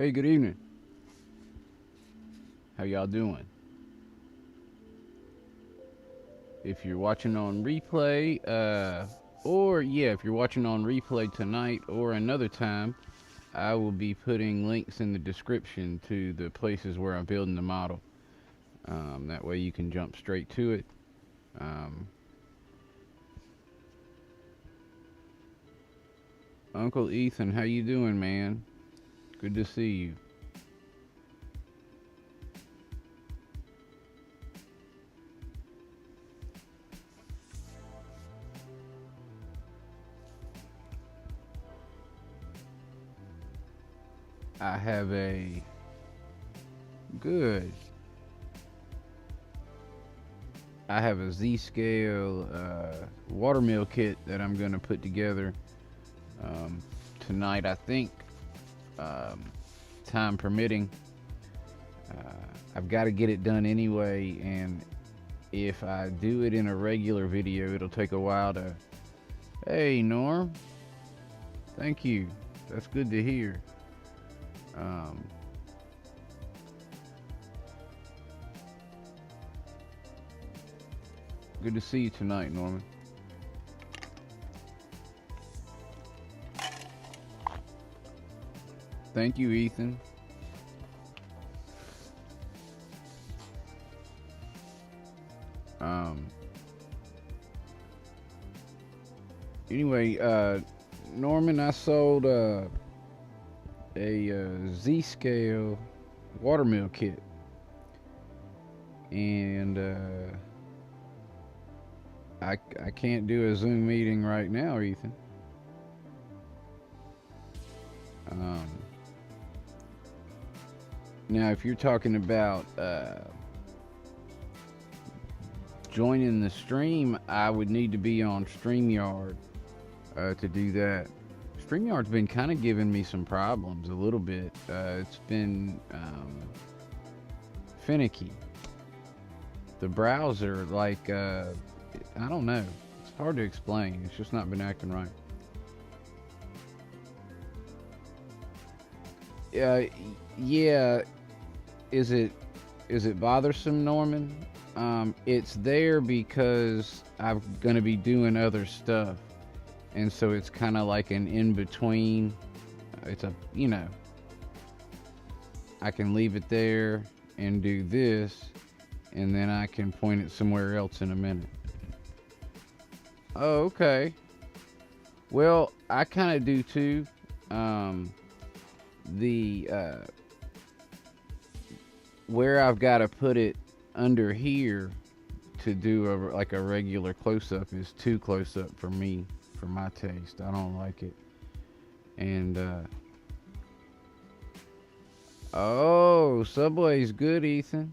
Hey, good evening. How y'all doing? If you're watching on replay, if you're watching on replay tonight or another time, I will be putting links in the description to the places where I'm building the model. That way you can jump straight to it. Um, Uncle Ethan, how you doing, man? Good to see you. I have a good. I have a Z-scale watermill kit that I'm going to put together tonight, I think, um, time permitting. I've got to get it done anyway, and if I do it in a regular video, it'll take a while to... Hey, Norm. Thank you. That's good to hear. Good to see you tonight, Norman. Thank you, Ethan. Anyway, Norman, I sold a Z-scale watermill kit, and I can't do a Zoom meeting right now, Ethan. Now, if you're talking about joining the stream, I would need to be on StreamYard to do that. StreamYard's been kind of giving me some problems a little bit. It's been finicky. The browser, like, I don't know. It's hard to explain. It's just not been acting right. Yeah. Is it bothersome, Norman? It's there because I'm gonna be doing other stuff, and so it's kind of like an in-between. It's a, I can leave it there and do this, and then I can point it somewhere else in a minute. Oh, okay. Well, I kind of do too. Where I've got to put it under here to do a regular close-up is too close-up for me, for my taste. I don't like it. And oh, Subway's good, Ethan.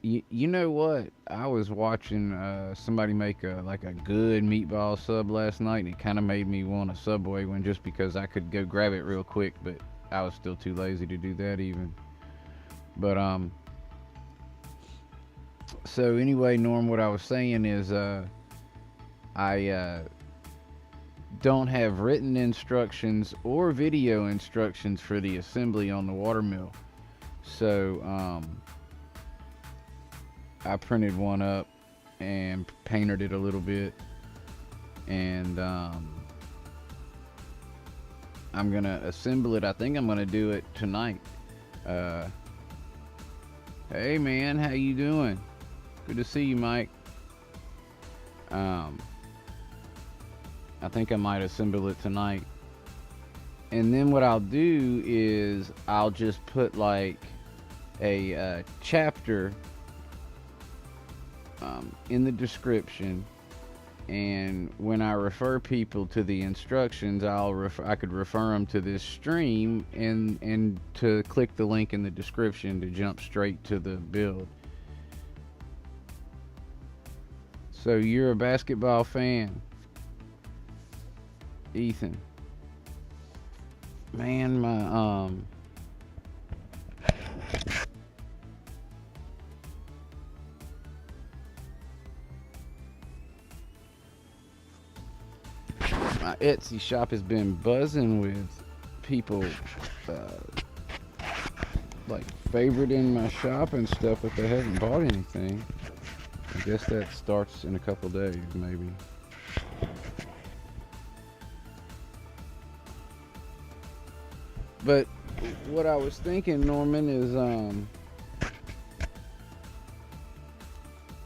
You know what? I was watching somebody make a good meatball sub last night, and it kind of made me want a Subway one just because I could go grab it real quick, but I was still too lazy to do that even. But so anyway, Norm, what I was saying is I don't have written instructions or video instructions for the assembly on the watermill. So I printed one up and painted it a little bit, and I'm gonna assemble it. I think I'm gonna do it tonight. Hey man, how you doing? Good to see you, Mike. I think I might assemble it tonight, and then what I'll do is I'll just put like a chapter in the description, and when I refer people to the instructions, I could refer them to this stream and to click the link in the description to jump straight to the build. So you're a basketball fan, Ethan? Man, my Etsy shop has been buzzing with people like favoriting my shop and stuff, but they haven't bought anything. I guess that starts in a couple days, maybe. But what I was thinking, Norman, is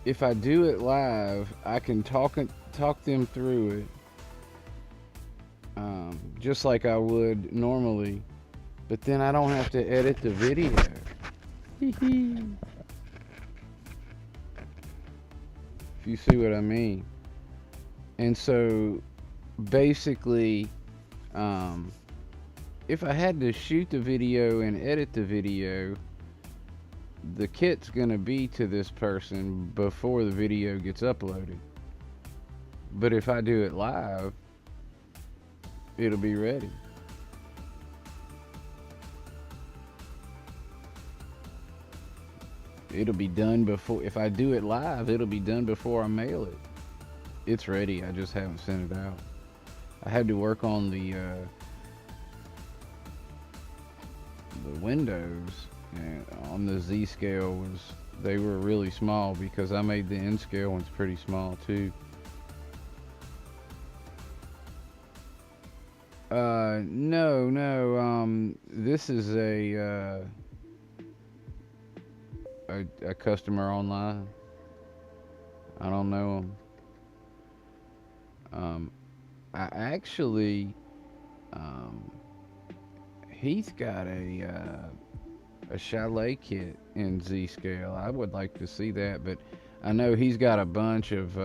if I do it live, I can talk them through it, just like I would normally. But then I don't have to edit the video. If you see what I mean. And so, basically, if I had to shoot the video and edit the video, the kit's gonna be to this person before the video gets uploaded. But if I do it live, it'll be ready. It'll be done before, if I do it live, it'll be done before I mail it. It's ready, I just haven't sent it out. I had to work on the windows, and on the Z scale they were really small because I made the N scale ones pretty small too. No, this is a customer online. I don't know him. I actually, he's got a chalet kit in Z scale. I would like to see that, but I know he's got a bunch of.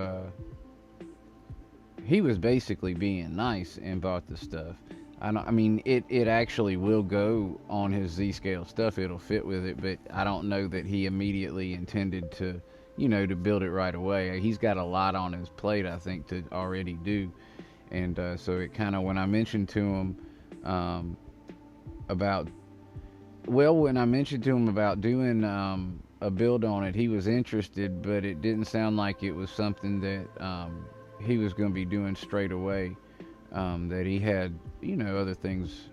He was basically being nice and bought the stuff. I mean, it actually will go on his Z scale stuff. It'll fit with it, but I don't know that he immediately intended to, to build it right away. He's got a lot on his plate, I think, to already do. And so it kind of, when I mentioned to him when I mentioned to him about doing a build on it, he was interested, but it didn't sound like it was something that he was going to be doing straight away. That he had, other things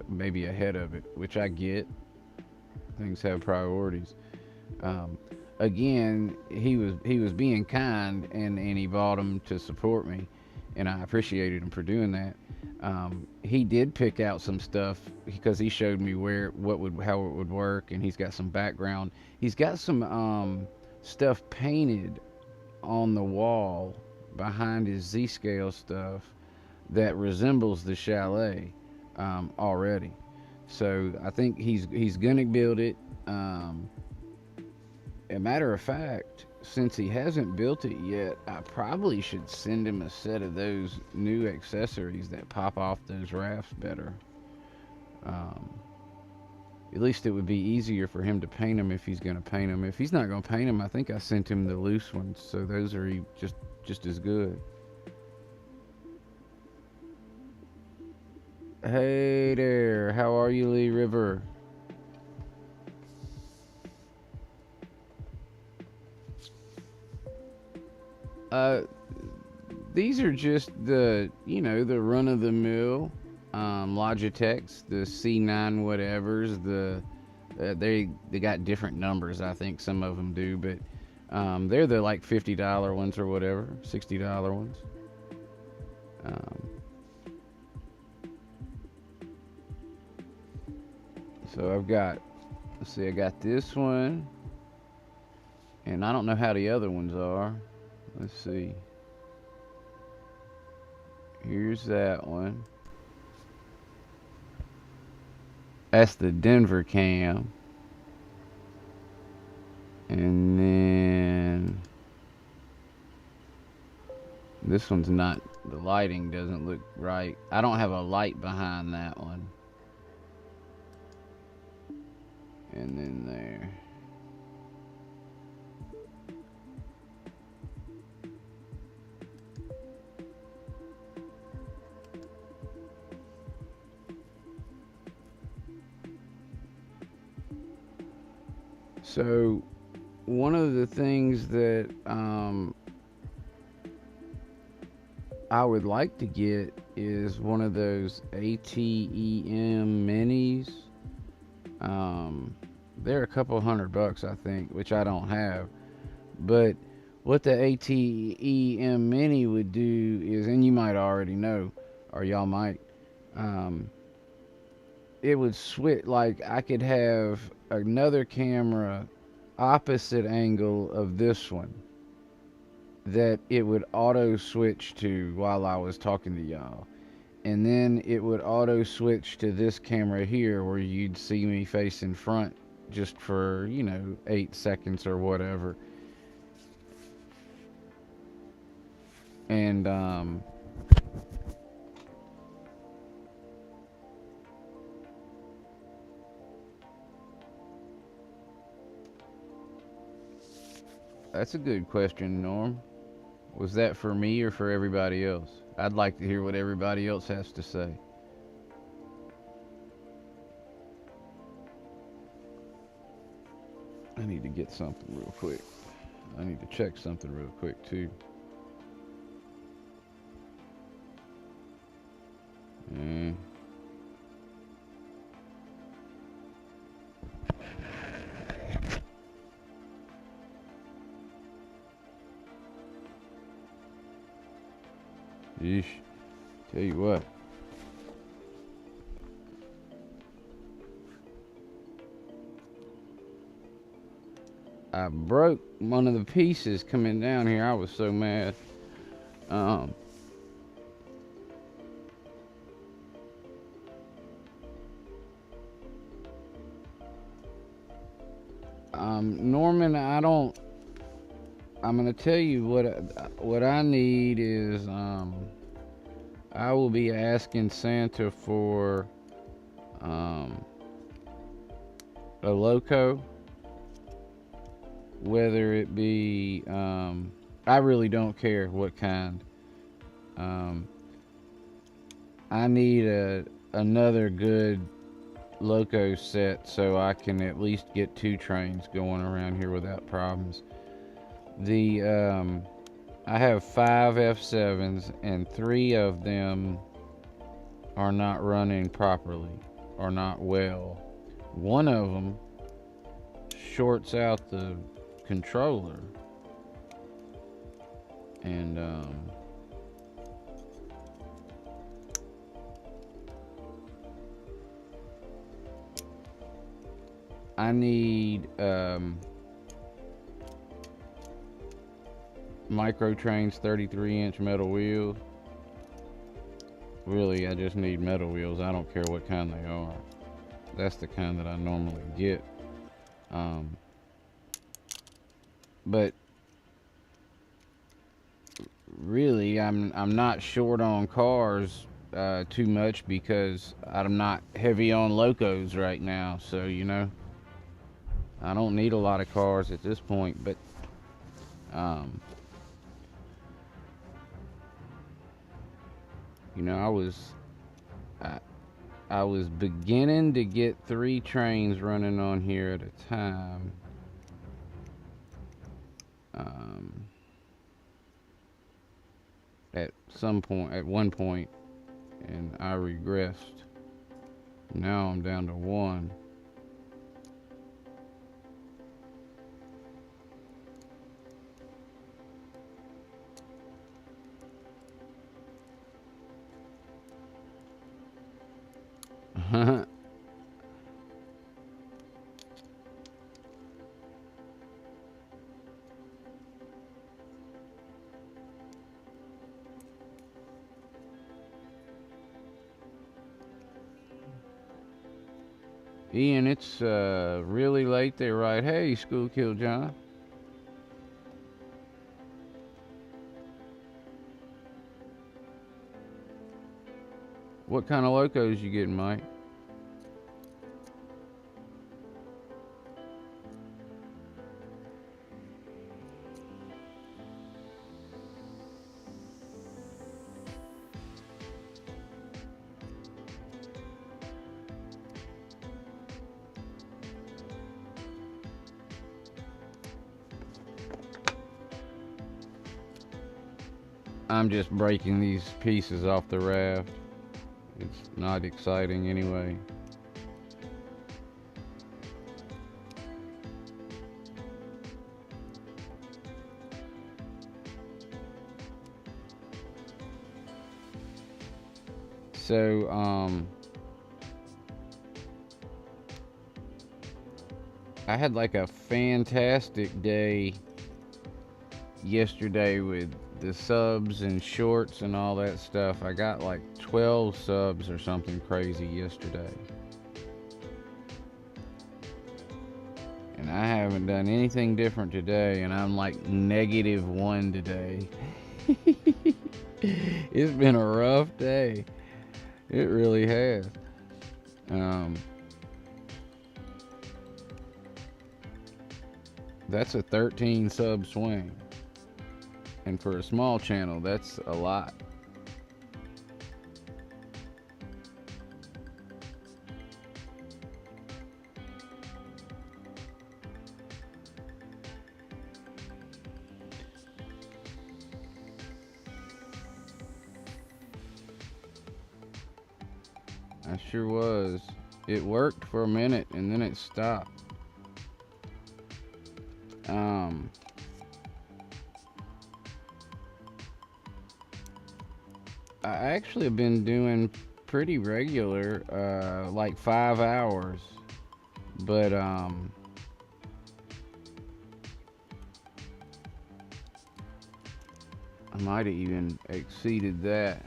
maybe ahead of it, which I get. Things have priorities. Again, he was being kind, and he bought them to support me, and I appreciated him for doing that. He did pick out some stuff because he showed me how it would work, and he's got some background. He's got some stuff painted on the wall behind his Z scale stuff that resembles the chalet already. So I think he's gonna build it. A matter of fact, since he hasn't built it yet, I probably should send him a set of those new accessories that pop off those rafts better. At least it would be easier for him to paint them if he's going to paint them. If he's not going to paint them, I think I sent him the loose ones, so those are just as good. Hey there, how are you, Lee River? These are just the run-of-the-mill Logitechs, the C9 whatevers. They got different numbers, I think some of them do, but they're the like $50 ones or whatever, $60 ones. So I got this one, and I don't know how the other ones are. Let's see. Here's that one. That's the Denver cam. And then this one's not, the lighting doesn't look right. I don't have a light behind that one. And then there. So one of the things that I would like to get is one of those ATEM minis. Um, they're a couple $100, I think, which I don't have. But what the ATEM mini would do is, and you might already know, or y'all might, um, it would switch. Like I could have another camera opposite angle of this one that it would auto switch to while I was talking to y'all. And then it would auto switch to this camera here where you'd see me facing front just for, 8 seconds or whatever. And that's a good question, Norm. Was that for me or for everybody else? I'd like to hear what everybody else has to say. I need to get something real quick. I need to check something real quick, too. Mm. Yeesh. Tell you what. I broke one of the pieces coming down here. I was so mad. Um, Norman, I'm gonna tell you what I need is I will be asking Santa for um, a loco, whether it be I really don't care what kind. Um, I need another good loco set so I can at least get 2 trains going around here without problems. The I have 5 F7s and 3 of them are not running properly or not well. One of them shorts out the controller, and I need micro trains, 33-inch metal wheels. Really, I just need metal wheels. I don't care what kind they are. That's the kind that I normally get. But really, I'm not short on cars too much because I'm not heavy on locos right now. So I don't need a lot of cars at this point. But um, I was I, I was beginning to get 3 trains running on here at a time. Um, at one point, and I regressed. Now I'm down to 1. Ian, it's really late there, right? Hey, School Kill John. What kind of locos you getting, Mike? I'm just breaking these pieces off the raft. It's not exciting anyway. So, I had like a fantastic day yesterday with the subs and shorts and all that stuff. I got like 12 subs or something crazy yesterday. And I haven't done anything different today, and I'm like -1 today. It's been a rough day. It really has. Um, that's a 13 sub swing. And for a small channel, that's a lot. I sure was. It worked for a minute and then it stopped. I actually have been doing pretty regular, like 5 hours. But I might have even exceeded that.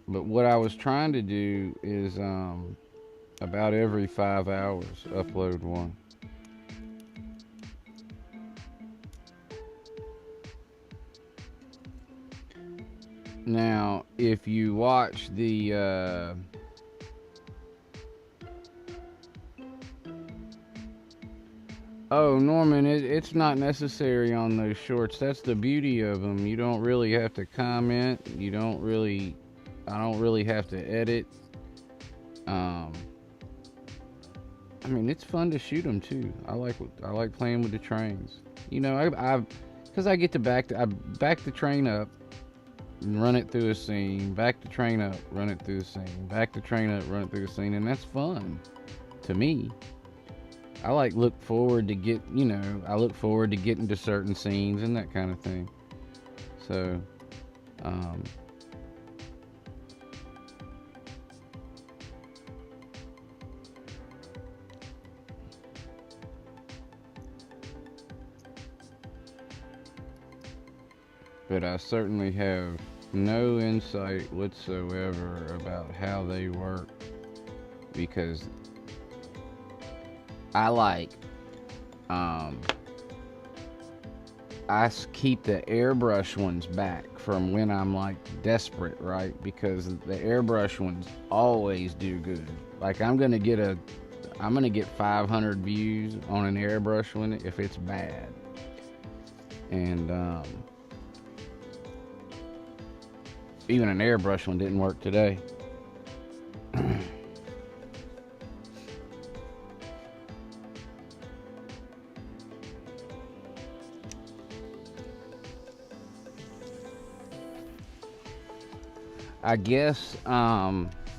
But what I was trying to do is about every 5 hours upload one. Now, if you watch the oh, Norman, it's not necessary on those shorts. That's the beauty of them. You don't really have to comment. I don't really have to edit. I mean, it's fun to shoot them too. I like playing with the trains. You know, because I get to back the train up and run it through a scene, back the train up, run it through a scene, back the train up, run it through a scene, and that's fun to me. I look forward to I look forward to getting to certain scenes and that kind of thing. So, but I certainly have no insight whatsoever about how they work, because I keep the airbrush ones back from when I'm like desperate, right? Because the airbrush ones always do good. Like I'm gonna get 500 views on an airbrush one if it's bad. And even an airbrush one didn't work today. I guess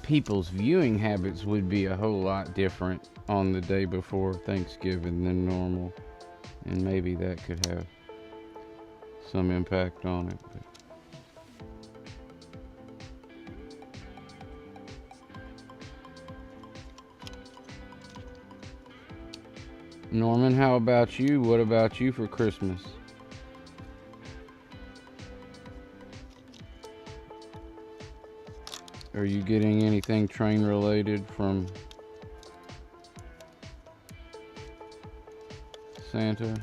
people's viewing habits would be a whole lot different on the day before Thanksgiving than normal, and maybe that could have some impact on it. But Norman, how about you? What about you for Christmas? Are you getting anything train related from Santa?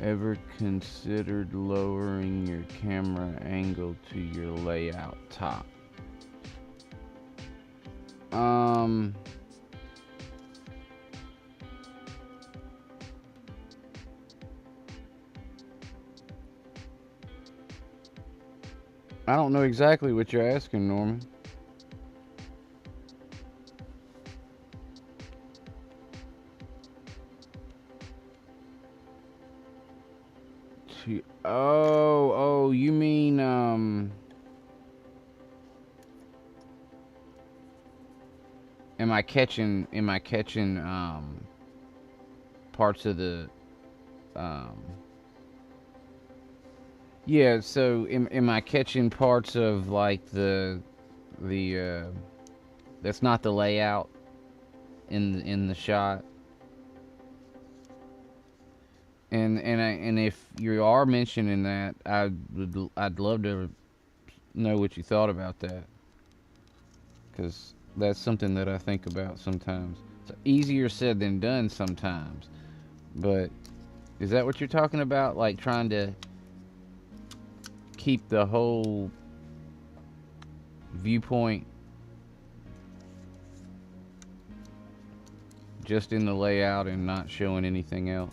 Ever considered lowering your camera angle to your layout top? I don't know exactly what you're asking, Norman. Oh, you mean am I catching parts of the um yeah, so am I catching parts of like the that's not the layout in the shot? And if you are mentioning that, I'd love to know what you thought about that, because that's something that I think about sometimes. It's easier said than done sometimes, but is that what you're talking about? Like trying to keep the whole viewpoint just in the layout and not showing anything else?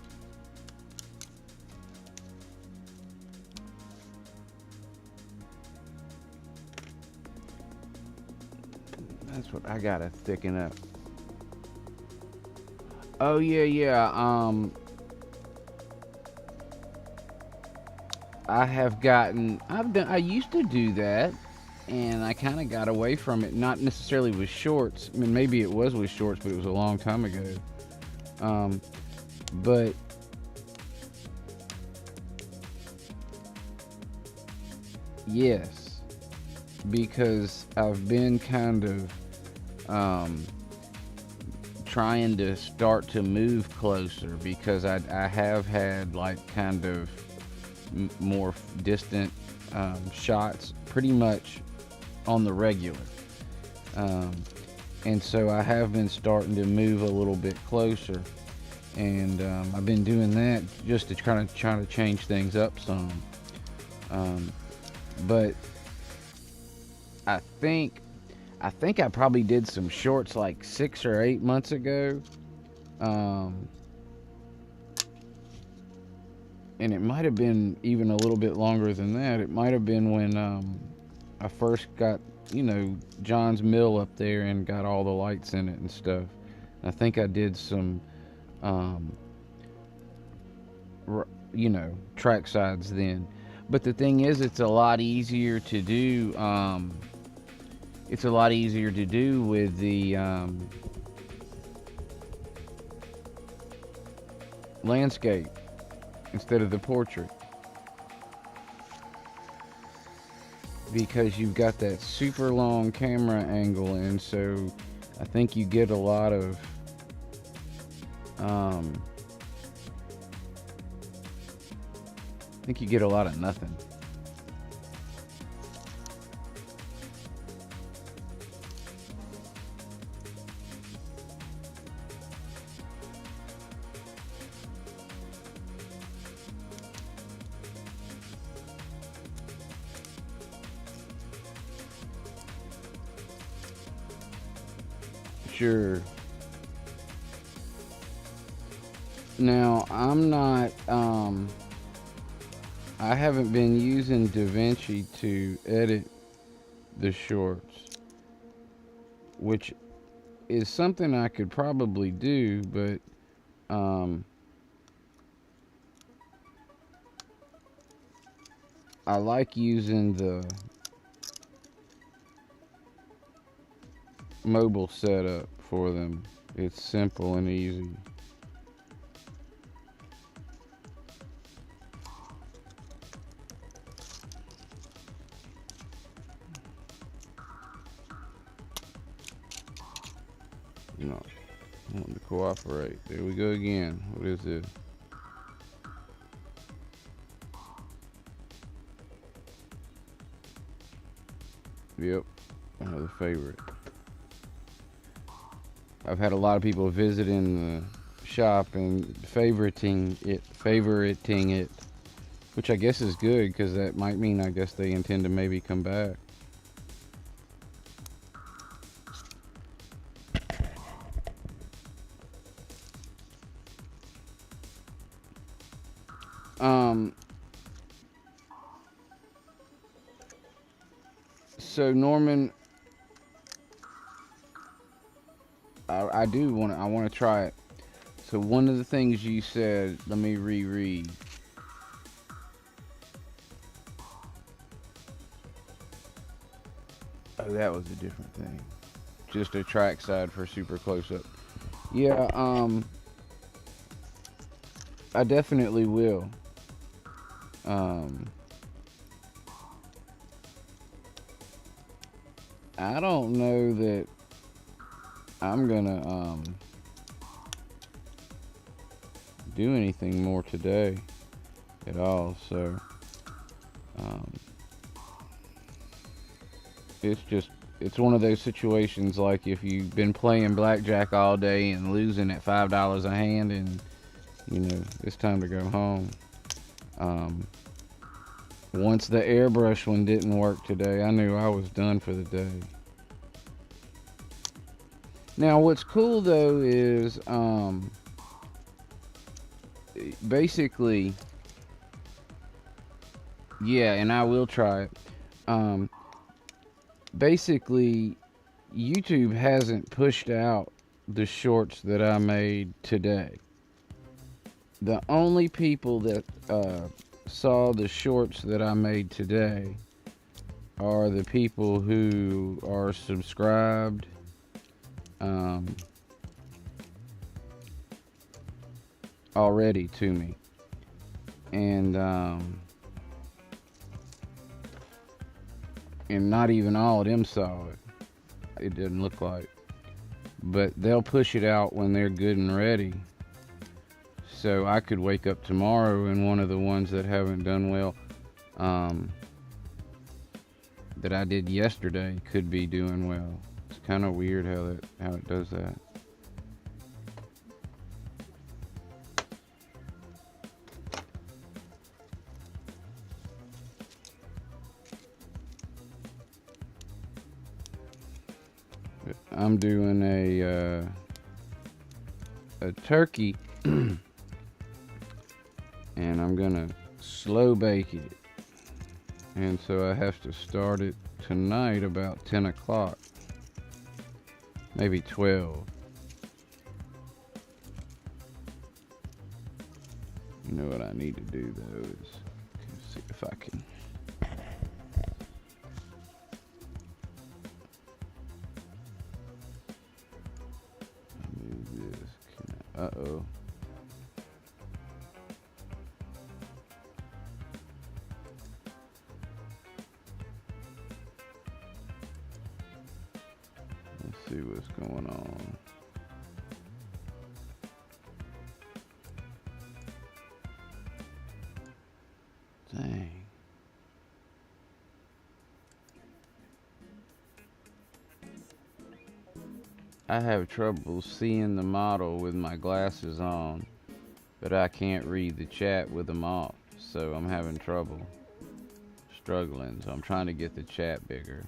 That's what I gotta thicken up. Oh yeah, yeah. I used to do that, and I kind of got away from it. Not necessarily with shorts. I mean, maybe it was with shorts, but it was a long time ago. Um, but yes, because I've been kind of um, trying to start to move closer, because I have had like kind of more distant shots pretty much on the regular. Um, and so I have been starting to move a little bit closer, and I've been doing that just to kind of try to change things up some. Um, but I think I probably did some shorts like 6 or 8 months ago, um, and it might have been even a little bit longer than that. It might have been when I first got, John's Mill up there and got all the lights in it and stuff. I think I did some, um, track sides then. But the thing is, it's a lot easier to do. It's a lot easier to do with the landscape instead of the portrait, because you've got that super long camera angle, and so I think you get a lot of um, nothing. Sure. Now I'm not. I haven't been using DaVinci to edit the shorts, which is something I could probably do, but um, I like using the mobile setup for them. It's simple and easy. No, I want to cooperate. There we go again. What is this? Yep, another favorite. I've had a lot of people visiting the shop and favoriting it, which I guess is good, because that might mean, I guess, they intend to maybe come back. Um, So Norman, I do want to. I want to try it. So one of the things you said, let me reread. Oh, that was a different thing. Just a trackside for super close up. Yeah, I definitely will. Um, I don't know that I'm gonna do anything more today at all. So um, it's one of those situations like if you've been playing blackjack all day and losing at $5 a hand, and it's time to go home. Um, Once the airbrush one didn't work today, I knew I was done for the day. Now, what's cool though is basically, yeah, and I will try it. Um, Basically, YouTube hasn't pushed out the shorts that I made today. The only people that saw the shorts that I made today are the people who are subscribed um, already to me, and not even all of them saw it. It didn't look like, but they'll push it out when they're good and ready. So I could wake up tomorrow and one of the ones that haven't done well, that I did yesterday, could be doing well. It's kind of weird how it does that. I'm doing a turkey, and I'm gonna slow bake it, and so I have to start it tonight about 10 o'clock, maybe 12. You know what I need to do though is see if I can. Move this. Uh-oh. Let's see what's going on. Dang. I have trouble seeing the model with my glasses on, but I can't read the chat with them off, so I'm having trouble. Struggling, so I'm trying to get the chat bigger.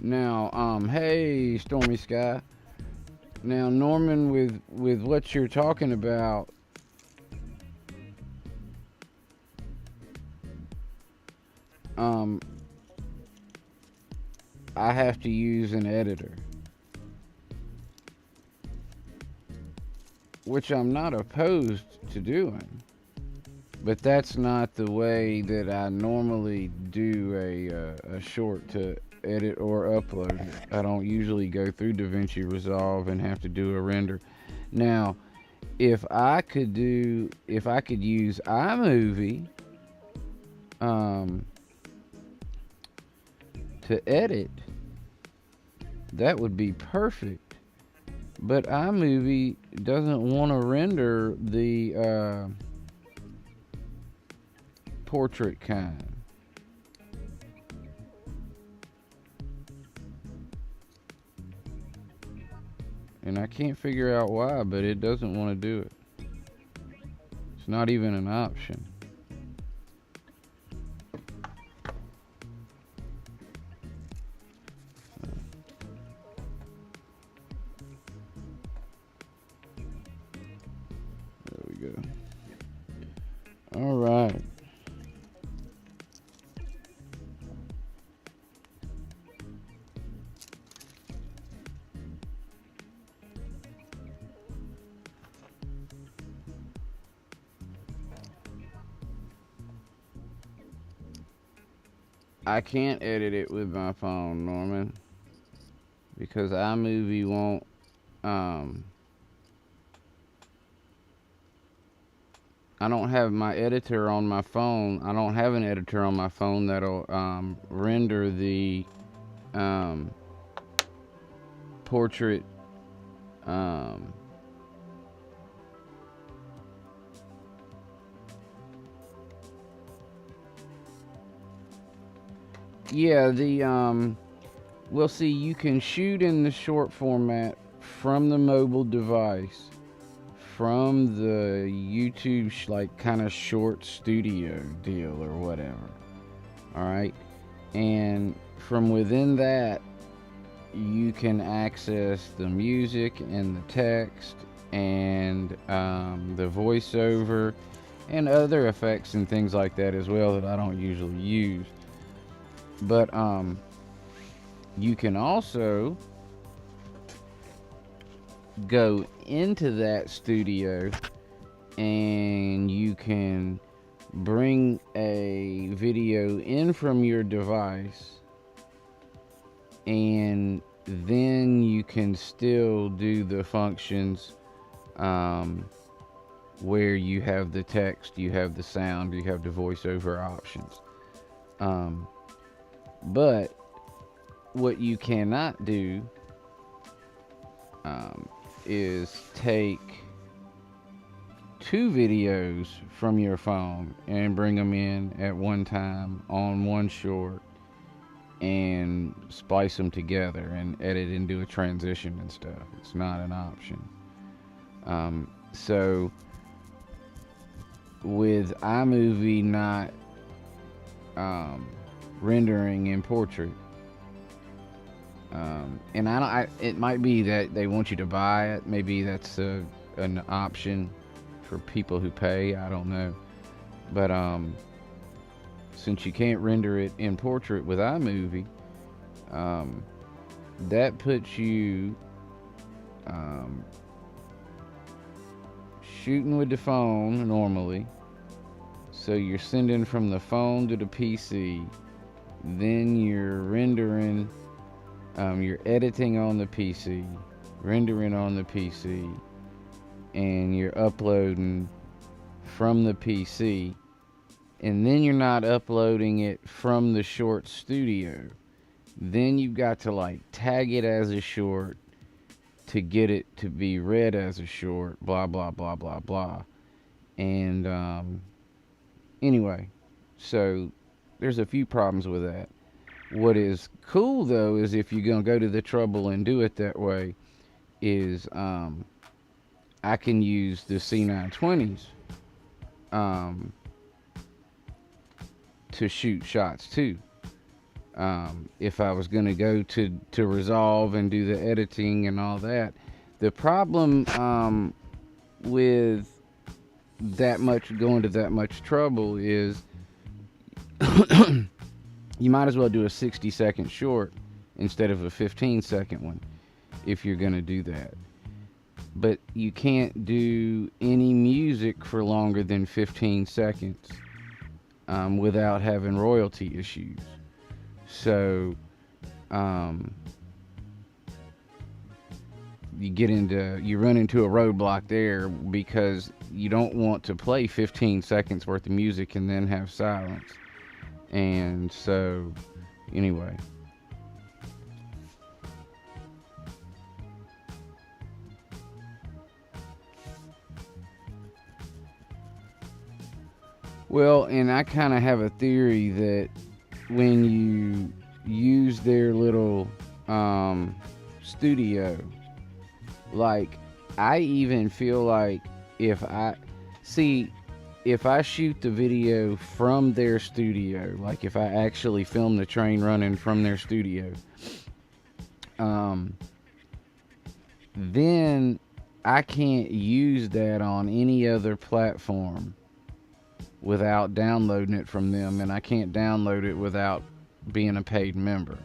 Now, hey, Stormy Sky. Now, Norman, with what you're talking about, I have to use an editor, which I'm not opposed to doing, but that's not the way that I normally do a short to edit or upload it. I don't usually go through DaVinci Resolve and have to do a render. Now, if I could use iMovie to edit, that would be perfect. But iMovie doesn't want to render the portrait kind. And I can't figure out why, but it doesn't want to do it. It's not even an option. I can't edit it with my phone, Norman, because iMovie won't. Um, I don't have my editor on my phone. I don't have an editor on my phone that'll render the um, portrait. Um, yeah, the well, see, you can shoot in the short format from the mobile device, from the YouTube like kind of short studio deal or whatever. All right, and from within that, you can access the music and the text and the voiceover and other effects and things like that as well that I don't usually use. But you can also go into that studio and you can bring a video in from your device, and then you can still do the functions where you have the text, you have the sound, you have the voiceover options. But what you cannot do is take two videos from your phone and bring them in at one time on one short and splice them together and edit and do a transition and stuff. It's not an option. So with iMovie not rendering in portrait, and it might be that they want you to buy it. Maybe that's an option for people who pay. I don't know. But since you can't render it in portrait with iMovie, that puts you shooting with the phone normally. So you're sending from the phone to the PC, then you're rendering, you're editing on the PC, rendering on the PC, and you're uploading from the PC, and then you're not uploading it from the short studio. Then you've got to like tag it as a short to get it to be read as a short, blah blah blah blah blah. And anyway, so there's a few problems with that. What is cool though is if you're gonna go to the trouble and do it that way, is I can use the C920s to shoot shots too. If I was gonna go to Resolve and do the editing and all that, the problem with that much going to that much trouble is you might as well do a 60-second short instead of a 15-second one if you're going to do that. But you can't do any music for longer than 15 seconds without having royalty issues. So you run into a roadblock there because you don't want to play 15 seconds worth of music and then have silence. And so, anyway. Well, and I kind of have a theory that when you use their little studio, like, I even feel like if I shoot the video from their studio, like if I actually film the train running from their studio, then I can't use that on any other platform without downloading it from them, and I can't download it without being a paid member.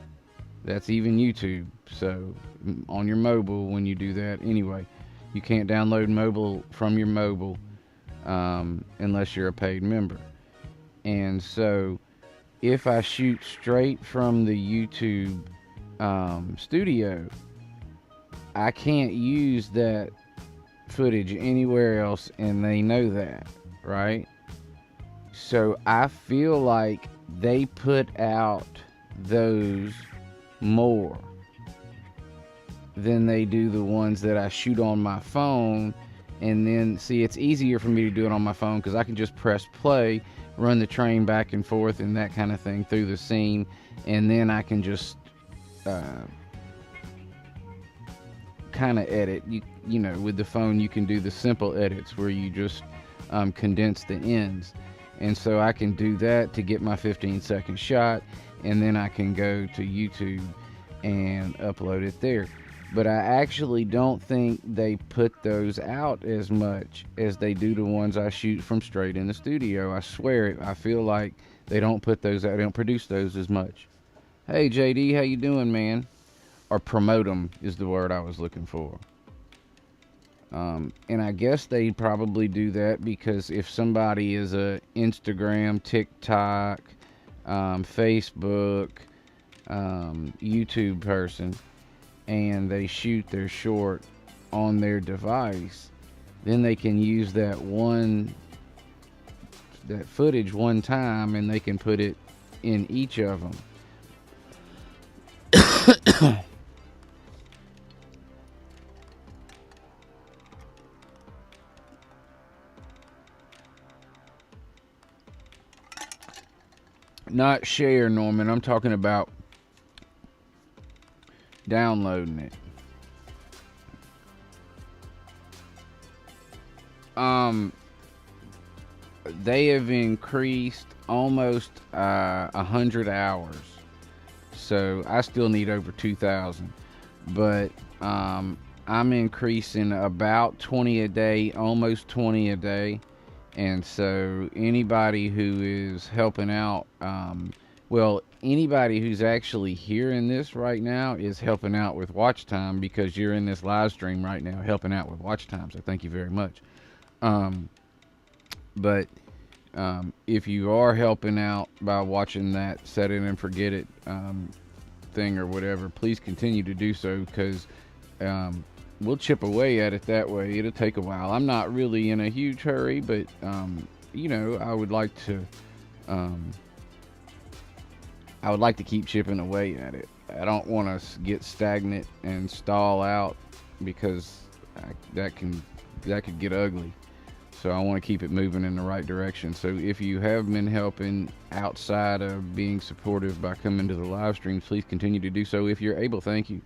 That's even YouTube. So on your mobile, when you do that, anyway, you can't download mobile from your mobile unless you're a paid member. And so if I shoot straight from the YouTube studio, I can't use that footage anywhere else, and they know that, right? So I feel like they put out those more than they do the ones that I shoot on my phone. And then, see, it's easier for me to do it on my phone because I can just press play, run the train back and forth and that kind of thing through the scene, and then I can just kind of edit. You know, with the phone you can do the simple edits where you just condense the ends, and so I can do that to get my 15-second shot, and then I can go to YouTube and upload it there. But I actually don't think they put those out as much as they do the ones I shoot from straight in the studio. I swear it. I feel like they don't put those out. They don't produce those as much. Hey JD, how you doing, man? Or promote them is the word I was looking for. And I guess they probably do that because if somebody is a Instagram, TikTok, Facebook, YouTube person, and they shoot their short on their device, then they can use that footage one time, and they can put it in each of them. Not share, Norman. I'm talking about downloading it. They have increased almost 100 hours, so I still need over 2,000. But I'm increasing about 20 a day, almost 20 a day. And so anybody who is helping out, anybody who's actually hearing this right now is helping out with watch time, because you're in this live stream right now helping out with watch time. So thank you very much. But if you are helping out by watching that set it and forget it thing or whatever, please continue to do so, because we'll chip away at it that way. It'll take a while. I'm not really in a huge hurry, but you know, I would like to keep chipping away at it. I don't want to get stagnant and stall out, because that could get ugly. So I want to keep it moving in the right direction. So if you have been helping outside of being supportive by coming to the live streams, please continue to do so if you're able. Thank you.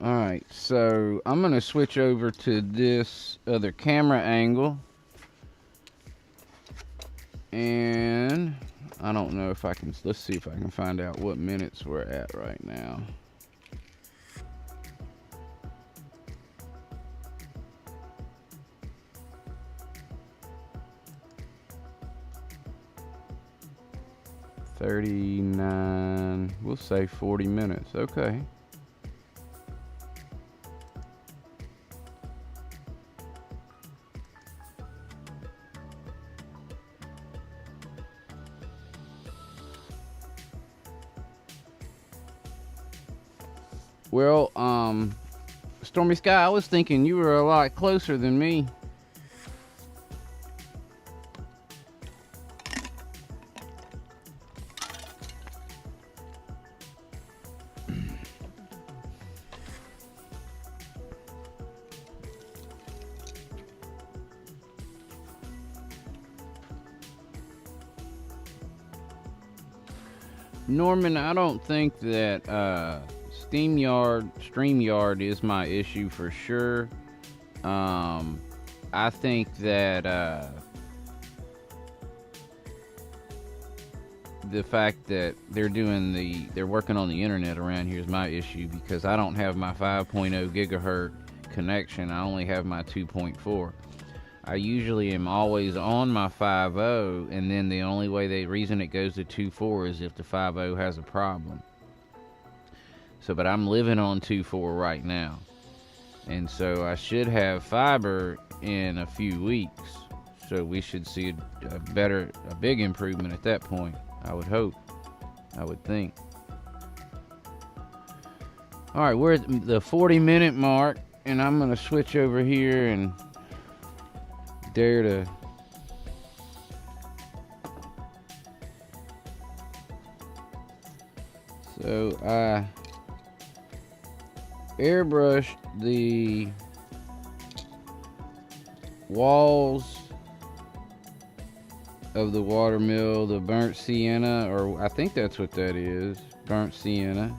Alright, so I'm going to switch over to this other camera angle. And I don't know if I can, let's see if I can find out what minutes we're at right now. $39, we'll say 40 minutes. Okay. Well, Stormy Sky, I was thinking you were a lot closer than me. Norman, I don't think that StreamYard is my issue for sure. I think that the fact that they're working on the internet around here is my issue, because I don't have my 5.0 gigahertz connection. I only have my 2.4. I usually am always on my 5.0, and then the only reason it goes to 2.4 is if the 5.0 has a problem. So, but I'm living on 2.4 right now, and so I should have fiber in a few weeks. So we should see a big improvement at that point. I would hope. I would think. All right, we're at the 40-minute mark, and I'm gonna switch over here and dare to. So I airbrushed the walls of the watermill, the burnt sienna, or I think that's what that is, burnt sienna.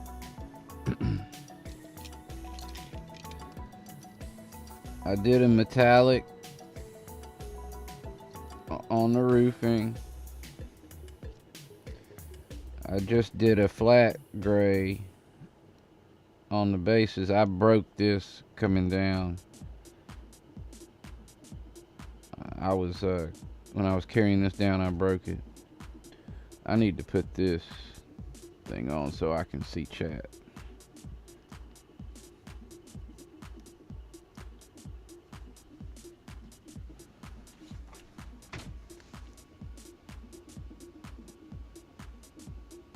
I did a metallic on the roofing. I just did a flat gray on the bases. I broke this coming down. I was when I was carrying this down, I broke it. I need to put this thing on so I can see chat.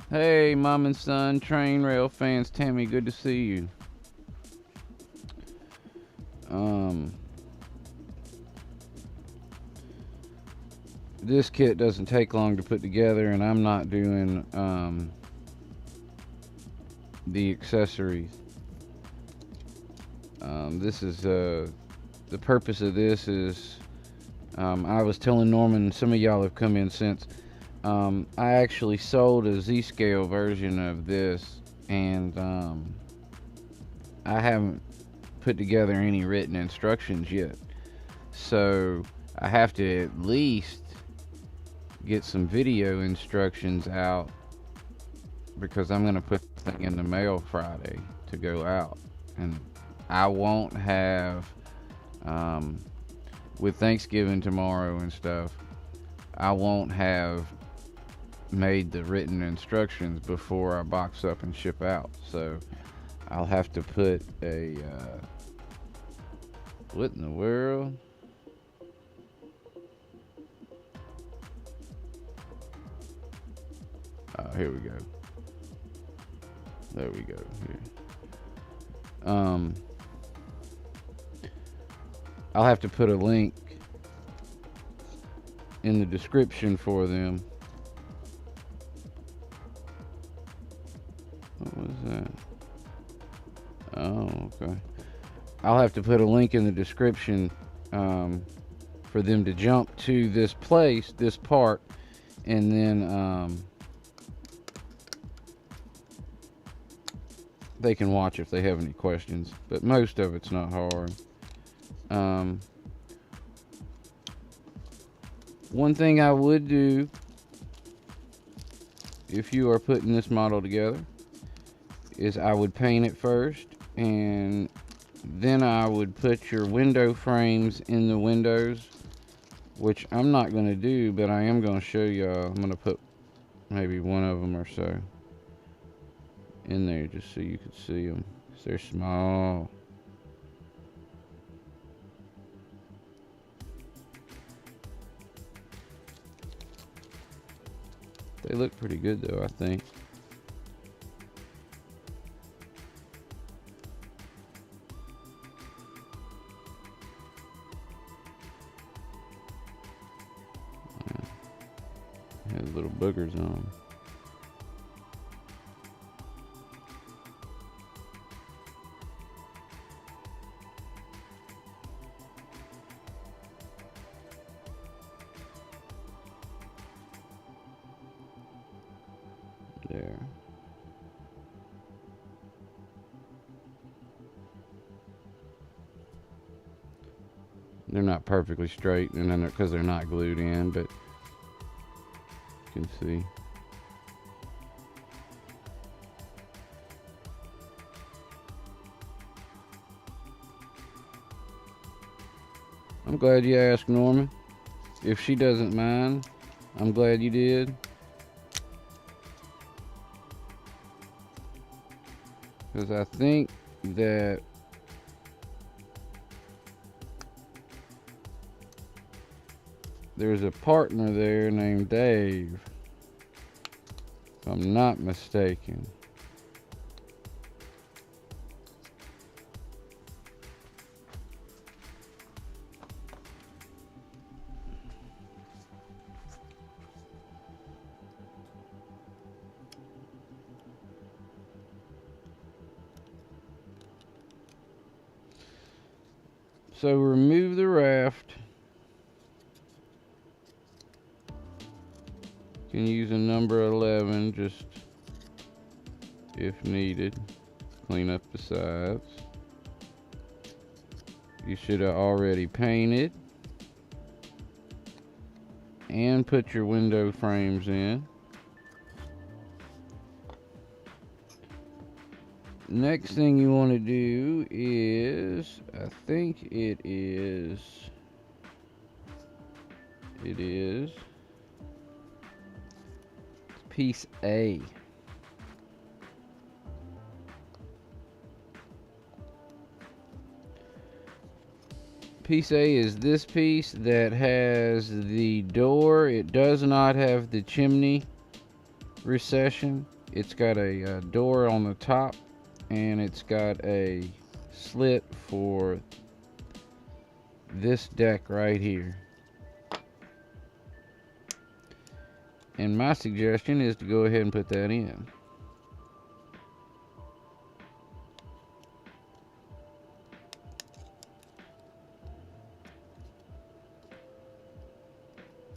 Hey, Mom and Son, Train Rail fans, Tammy, good to see you. This kit doesn't take long to put together, and I'm not doing the accessories. This is the purpose of this is I was telling Norman, some of y'all have come in since. I actually sold a Z-scale version of this, and I haven't put together any written instructions yet. So I have to at least get some video instructions out, because I'm going to put the thing in the mail Friday to go out. And I won't have, with Thanksgiving tomorrow and stuff, I won't have made the written instructions before I box up and ship out. So I'll have to put a what in the world? Oh, here we go. There we go. Here. I'll have to put a link in the description for them. What was that? Oh, okay. I'll have to put a link in the description for them to jump to this place, this part, and then they can watch if they have any questions. But most of it's not hard. One thing I would do if you are putting this model together is I would paint it first, and then I would put your window frames in the windows, which I'm not going to do, but I am going to show y'all. I'm going to put maybe one of them or so in there just so you can see them, because they're small. They look pretty good though, I think. Has little boogers on them. There. They're not perfectly straight, and then because they're not glued in, but you can see. I'm glad you asked, Norman. If she doesn't mind, I'm glad you did. Because I think that there's a partner there named Dave, if I'm not mistaken. So remove the raft. You can use a number 11 just if needed. Clean up the sides. You should have already painted and put your window frames in. Next thing you want to do is, I think it is piece A. Piece A is this piece that has the door. It does not have the chimney recession. It's got a door on the top, and it's got a slit for this deck right here. And my suggestion is to go ahead and put that in.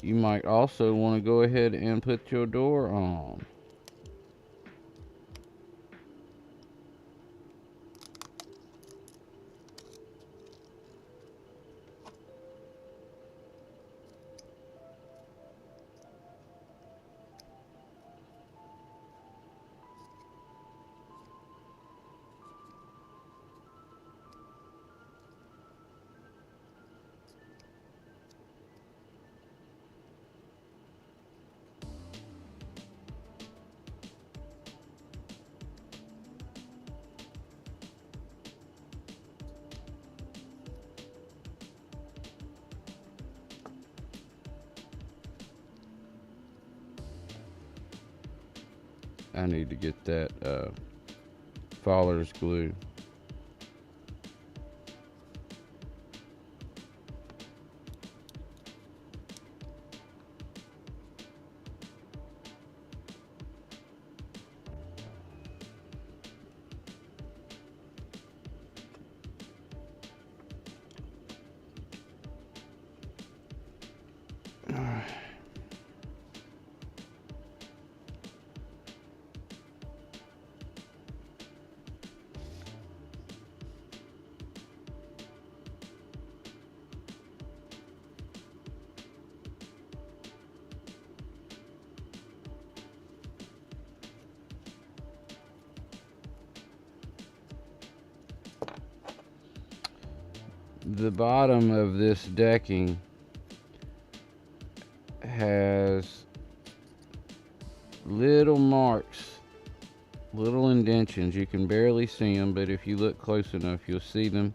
You might also want to go ahead and put your door on. I need to get that Fowler's glue. The bottom of this decking has little marks, little indentions. You can barely see them, but if you look close enough, you'll see them.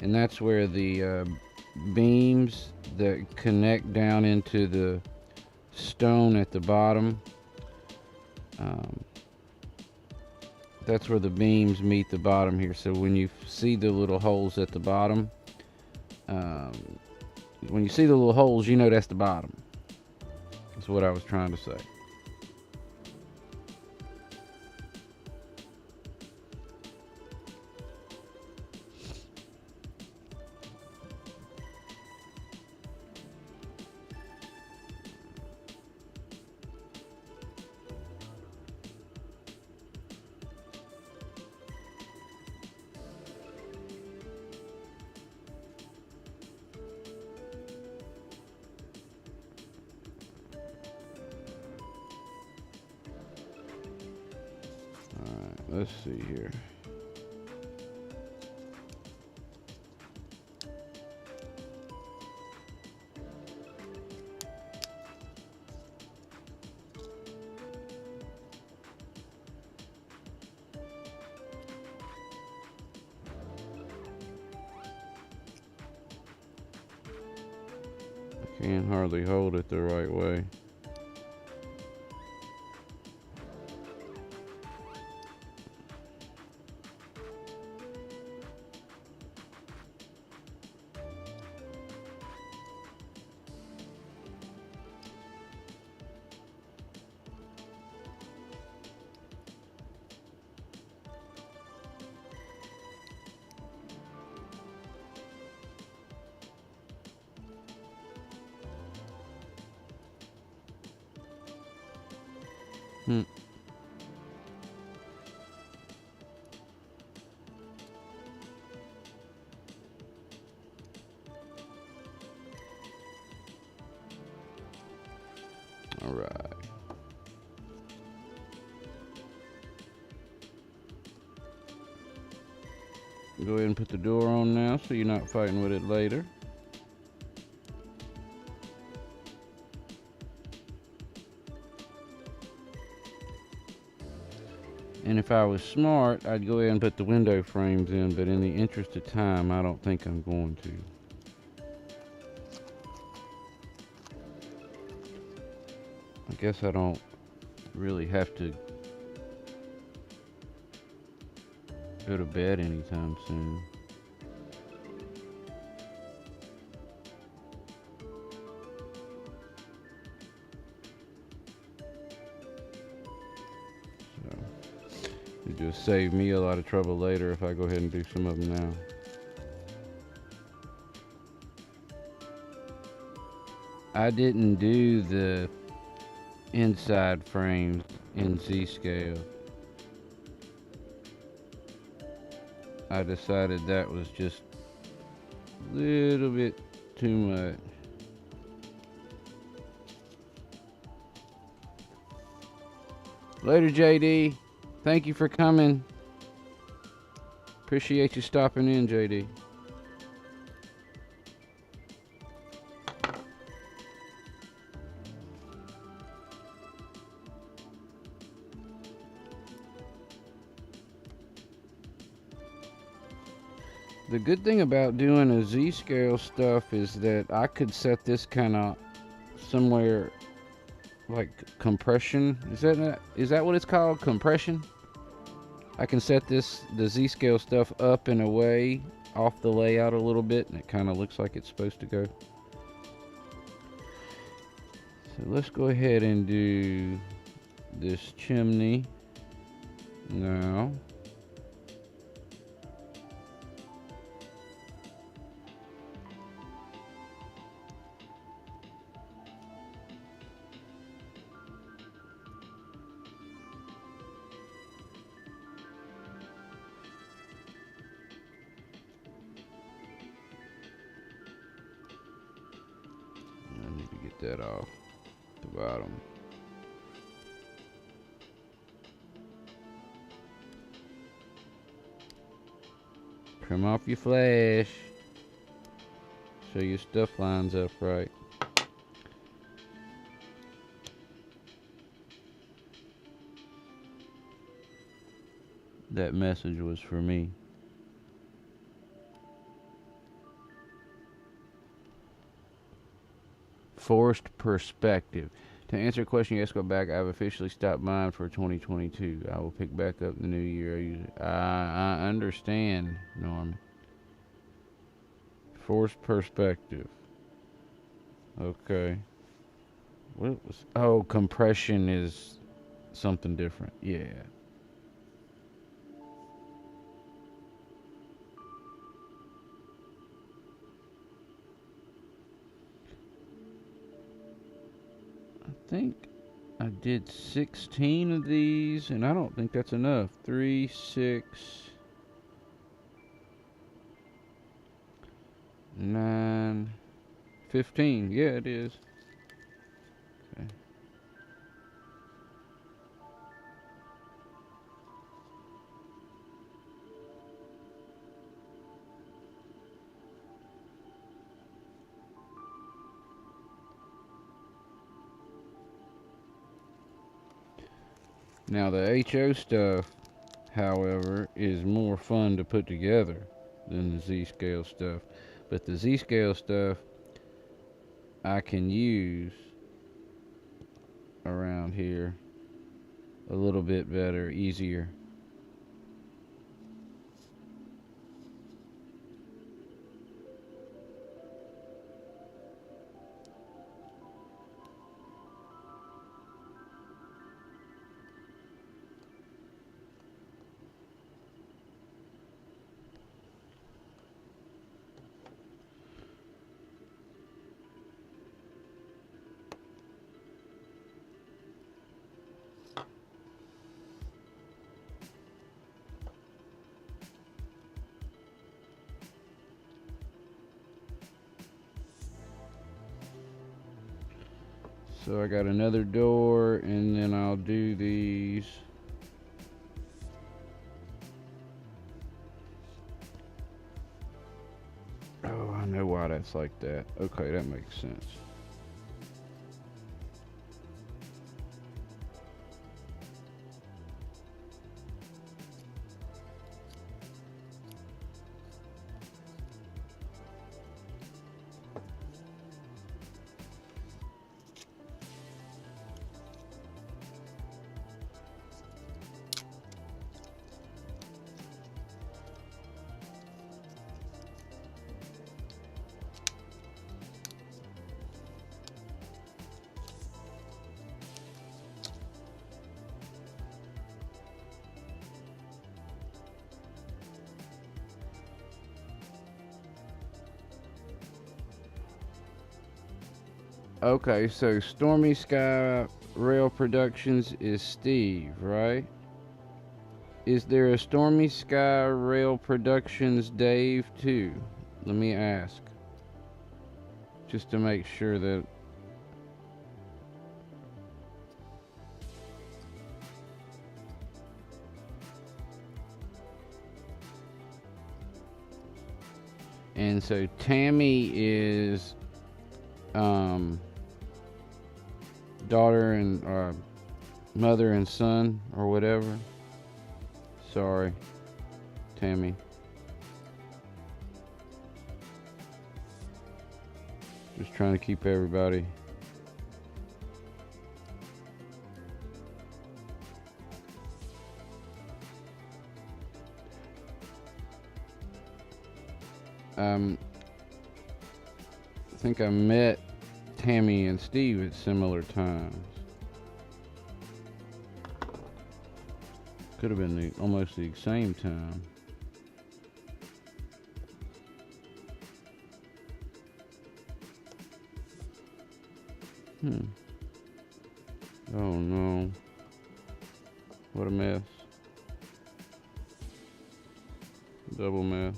And that's where the beams that connect down into the stone at the bottom, that's where the beams meet the bottom here. So when you see the little holes at the bottom, when you see the little holes, you know that's the bottom. That's what I was trying to say. Let's see here. Can't hardly hold it the right way. Hmm. All right. Go ahead and put the door on now so you're not fighting with it later. And if I was smart, I'd go ahead and put the window frames in, but in the interest of time, I don't think I'm going to. I guess I don't really have to go to bed anytime soon. So it just save me a lot of trouble later if I go ahead and do some of them now. I didn't do the inside frames in Z-scale. I decided that was just a little bit too much. Later, JD. Thank you for coming. Appreciate you stopping in, JD. The good thing about doing a Z-scale stuff is that I could set this kind of somewhere like compression. Is that what it's called? Compression? I can set the Z-scale stuff up and away off the layout a little bit, and it kind of looks like it's supposed to go. So let's go ahead and do this chimney now. I need to get that off the bottom. Trim off your flash so your stuff lines up right. That message was for me. Forced perspective. To answer a question you asked about back, I've officially stopped mine for 2022. I will pick back up the new year. I understand, Norm. Forced perspective. Okay. What was? Oh, compression is something different. Yeah. I think I did 16 of these, and I don't think that's enough. 3, 6, 9, 15. Yeah, it is. Okay. Now the HO stuff, however, is more fun to put together than the Z-scale stuff. But the Z-scale stuff, I can use around here a little bit better, easier. So I got another door, and then I'll do these. Oh, I know why that's like that. Okay, that makes sense. Okay, so Stormy Sky Rail Productions is Steve, right? Is there a Stormy Sky Rail Productions Dave too? Let me ask. Just to make sure that. And so Tammy is daughter and mother and son or whatever. Sorry, Tammy. Just trying to keep everybody. I think I met Tammy and Steve at similar times. Could have been almost the same time. Oh no. What a mess. Double mess.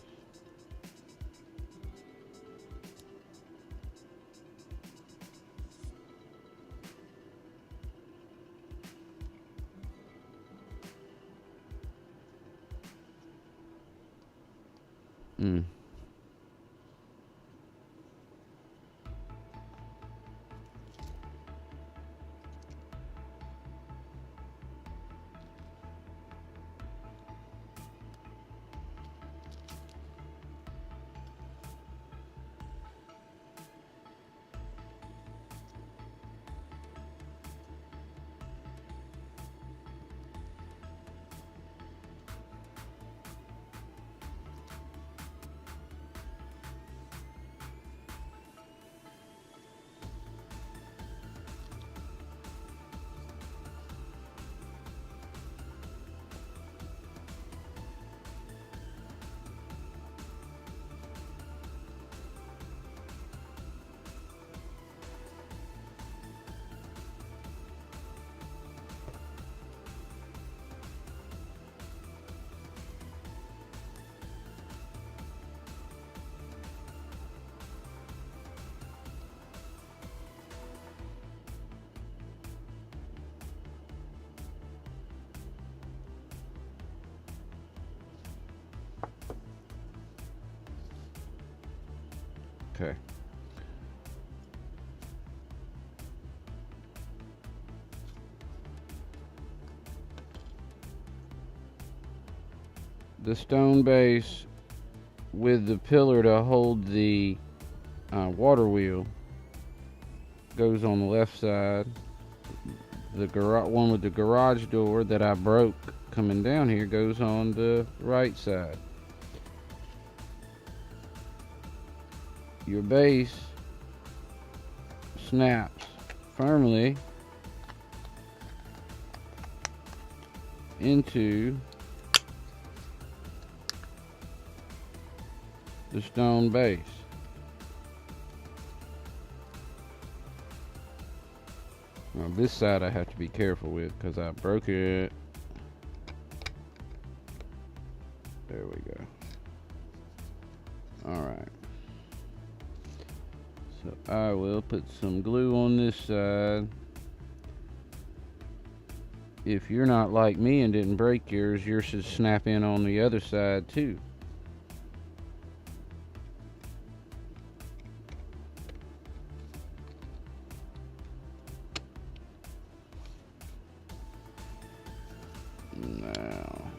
Okay. The stone base with the pillar to hold the water wheel goes on the left side. The one with the garage door that I broke coming down here goes on the right side. Your base snaps firmly into the stone base. Now this side I have to be careful with because I broke it. There we go. Alright. So I will put some glue on this side. If you're not like me and didn't break yours should snap in on the other side too. Now,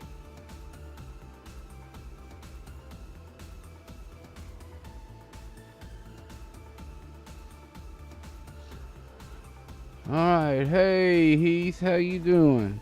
all right, hey Heath, how you doing?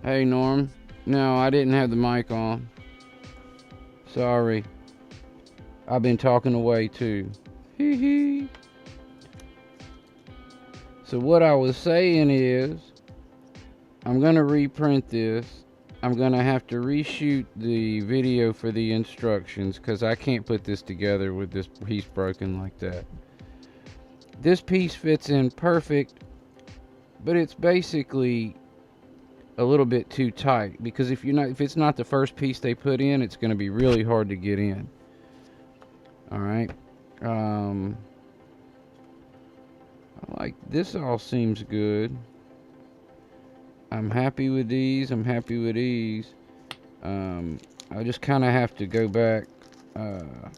Hey, Norm. No, I didn't have the mic on. Sorry. I've been talking away too. Hee hee. So what I was saying is, I'm going to reprint this. I'm going to have to reshoot the video for the instructions because I can't put this together with this piece broken like that. This piece fits in perfect, but it's basically a little bit too tight because if it's not the first piece they put in, it's going to be really hard to get in. All right. Like this all seems good. I'm happy with these. I'm happy with these. I just kind of have to go back. I'm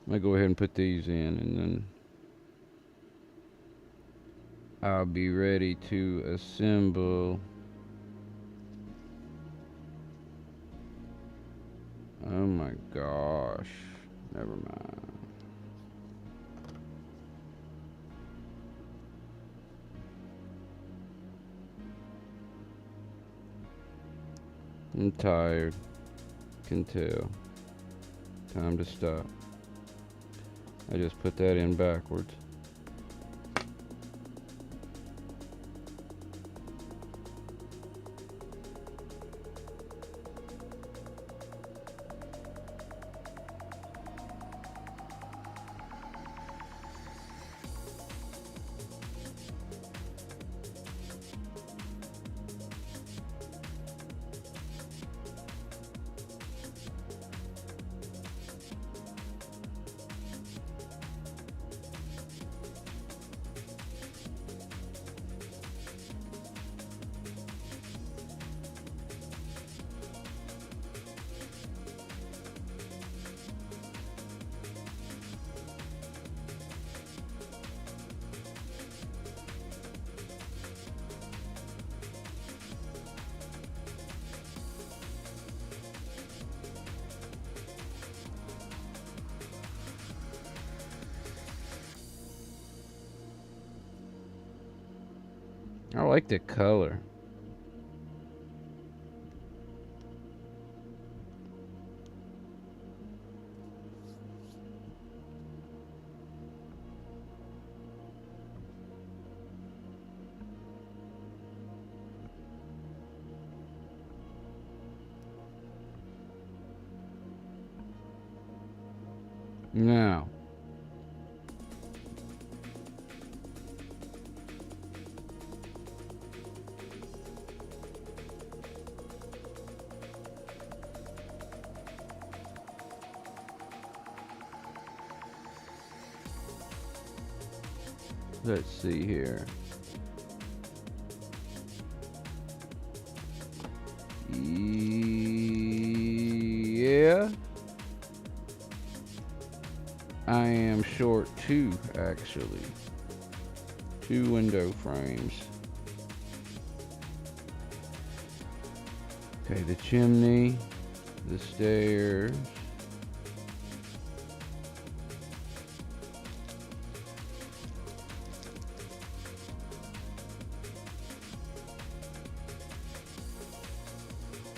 gonna go ahead and put these in, and then I'll be ready to assemble. Oh my gosh. Never mind. I'm tired. Can tell. Time to stop. I just put that in backwards. I like the color. Now, let's see here. Yeah. I am short 2, actually. 2 window frames. Okay, the chimney, the stairs.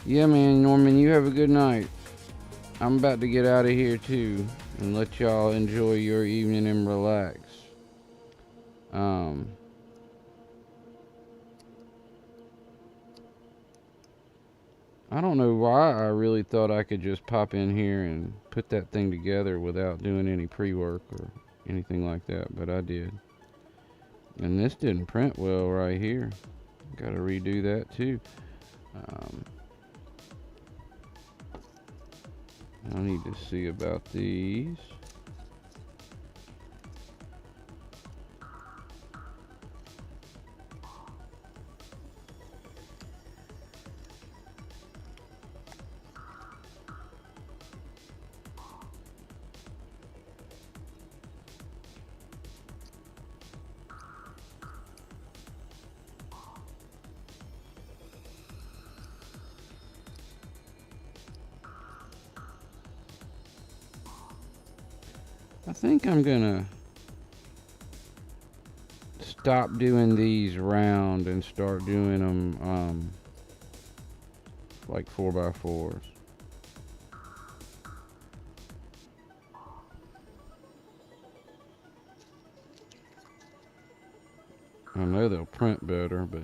Yeah, man, Norman, you have a good night. I'm about to get out of here, too, and let y'all enjoy your evening and relax. I don't know why I really thought I could just pop in here and put that thing together without doing any pre-work or anything like that, but I did. And this didn't print well right here. Gotta redo that, too. I need to see about these. I think I'm gonna stop doing these round and start doing them like 4x4s. I know they'll print better, but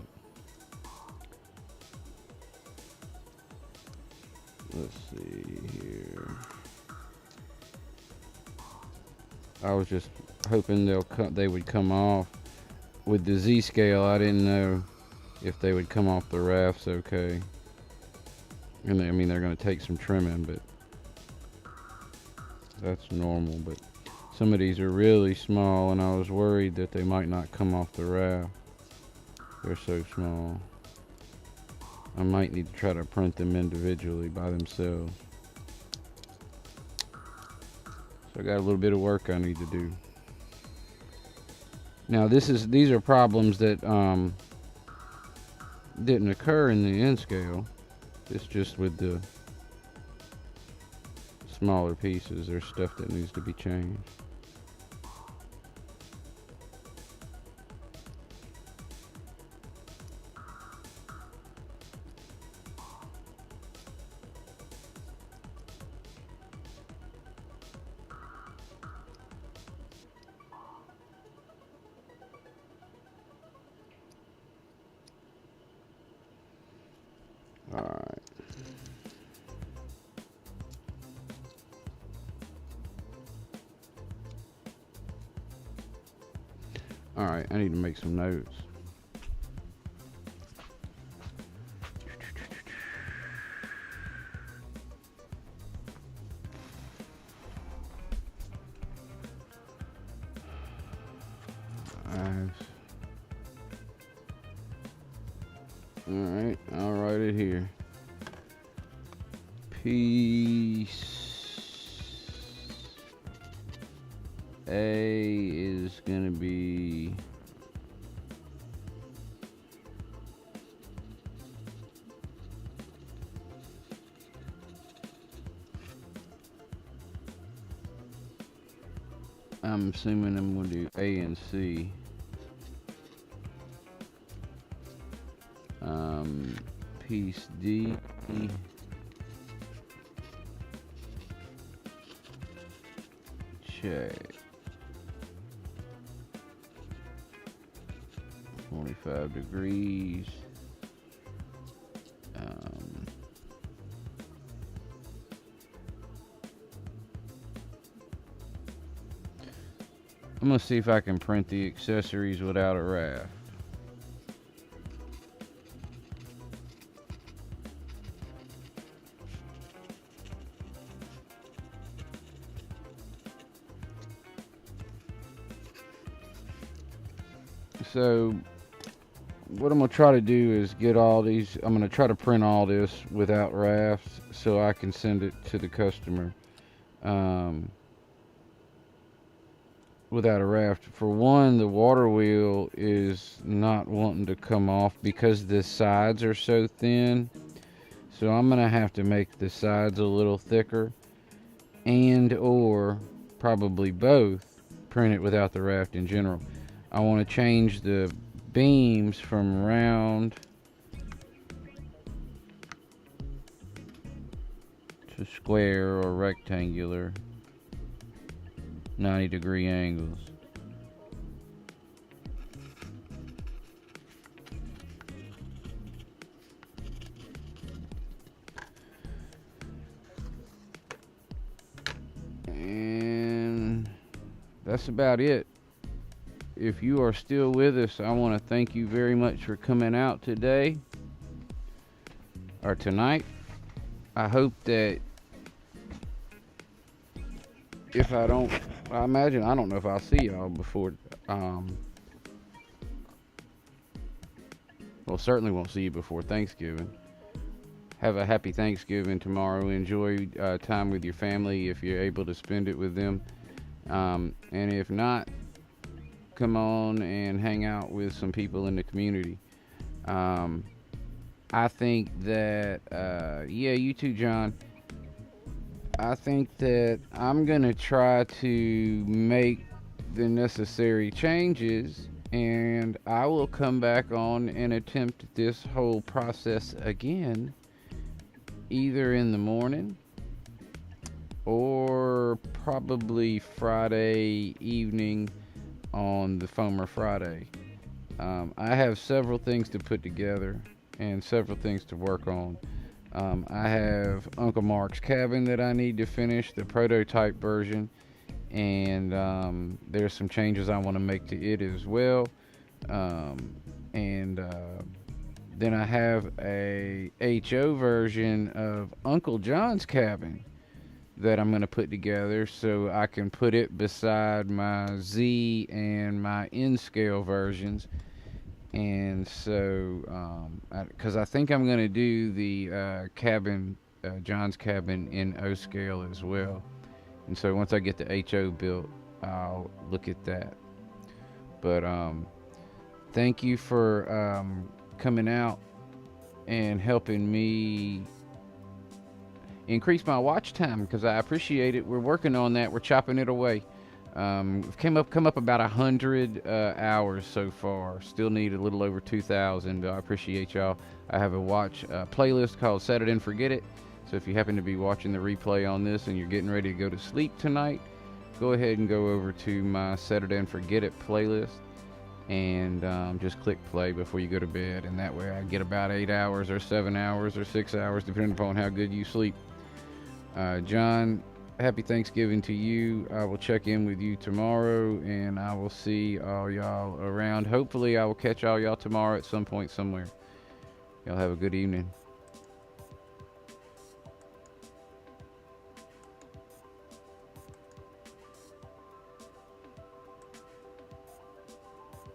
let's see here. I was just hoping they would come off. With the Z scale, I didn't know if they would come off the rafts okay. And I mean, they're going to take some trimming, but that's normal. But some of these are really small, and I was worried that they might not come off the raft. They're so small. I might need to try to print them individually by themselves. So I got a little bit of work I need to do. Now these are problems that didn't occur in the N scale. It's just with the smaller pieces. There's stuff that needs to be changed. Alright. Alright, I need to make some notes. Alright, I'll write it here. Piece A is gonna be I'm assuming I'm gonna do A and C. Piece D. Check. 45 degrees. I'm gonna see if I can print the accessories without a raft. So what I'm gonna try to do is get all these. I'm gonna try to print all this without rafts so I can send it to the customer without a raft. For one, the water wheel is not wanting to come off because the sides are so thin. So I'm gonna have to make the sides a little thicker, and or probably both, print it without the raft in general. I want to change the beams from round to square or rectangular 90-degree angles. And that's about it. If you are still with us, I want to thank you very much for coming out today or tonight. I hope that if I don't, I imagine, I don't know if I'll see y'all before, well, certainly won't see you before Thanksgiving. Have a happy Thanksgiving tomorrow. Enjoy time with your family if you're able to spend it with them. And if not, come on and hang out with some people in the community. I think that, yeah, you too, John. I think that I'm gonna try to make the necessary changes, and I will come back on and attempt this whole process again, either in the morning or probably Friday evening on the Foamer Friday. I have several things to put together and several things to work on. I have Uncle Mark's cabin that I need to finish, the prototype version, and there's some changes I want to make to it as well. And then I have a HO version of Uncle John's cabin that I'm going to put together so I can put it beside my Z and my N scale versions. And so, because I think I'm going to do the cabin, John's cabin in O scale as well. And so once I get the HO built, I'll look at that. But thank you for coming out and helping me increase my watch time because I appreciate it. We're working on that. We're chopping it away. We've come up about 100 hours so far. Still need a little over 2,000. But I appreciate y'all. I have a watch playlist called Set It and Forget It. So if you happen to be watching the replay on this and you're getting ready to go to sleep tonight, go ahead and go over to my Set It and Forget It playlist and just click play before you go to bed. And that way I get about 8 hours or 7 hours or 6 hours, depending upon how good you sleep. John, happy Thanksgiving to you. I will check in with you tomorrow, and I will see all y'all around. Hopefully, I will catch all y'all tomorrow at some point somewhere. Y'all have a good evening.